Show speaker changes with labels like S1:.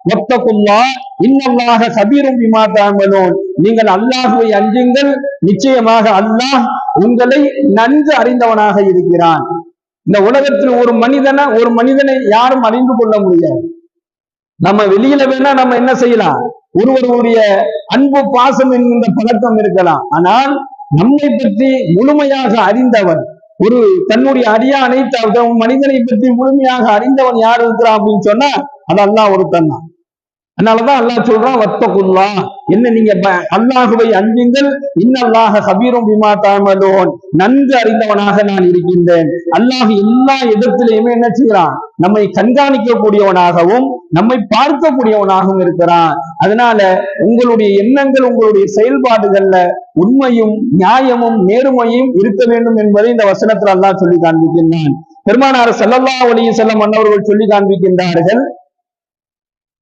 S1: வத்தகுல்லாஹ் இன்னல்லாஹ கபீரும் பிமா தஅமலூன். நீங்கள் அல்லாஹ்வை அஞ்சுங்கள், நிச்சயமாக அல்லாஹ் உங்களை நன்கு அறிந்தவனாக இருக்கிறான். இந்த உலகத்தில் ஒரு மனிதனை யாரும் அறிந்து கொள்ள முடியாது. நம்ம வெளியில வேணா நம்ம என்ன செய்யலாம், ஒருவருடைய அன்பு பாசம் என்கின்ற பழக்கம் இருக்கலாம். ஆனால் நம்மை பற்றி முழுமையாக அறிந்தவன், ஒரு தன்னுடைய அடியானை மனிதனை பற்றி முழுமையாக அறிந்தவன் யார் இருக்கிறான் அப்படின்னு சொன்னா அது அல்லாஹ் ஒருத்தன் தான். அதனாலதான் அல்லாஹ் சொல்றான் வத்தகுல்லாஹ், என்ன நீங்க அல்லாஹுவை அஞ்சுங்கள், இன்னல்லாஹ கபீரும் பிமா தஅமலூன், நன்கு அறிந்தவனாக நான் இருக்கின்றேன். அல்லாஹ் எல்லா இடத்திலையுமே என்ன செய்யறான், நம்மை கண்காணிக்கக்கூடியவனாகவும் நம்மை பார்க்கக்கூடியவனாகவும் இருக்கிறான். அதனால உங்களுடைய எண்ணங்கள், உங்களுடைய செயல்பாடுகள்ல உண்மையும் நியாயமும் நேர்மையும் இருக்க வேண்டும் என்பதை இந்த வசனத்தில் அல்லாஹ் சொல்லி காண்பிக்கின்றான். பெருமானார் ஸல்லல்லாஹு அலைஹி வஸல்லம் அன்னவர்கள் சொல்லி காண்பிக்கின்றார்கள்,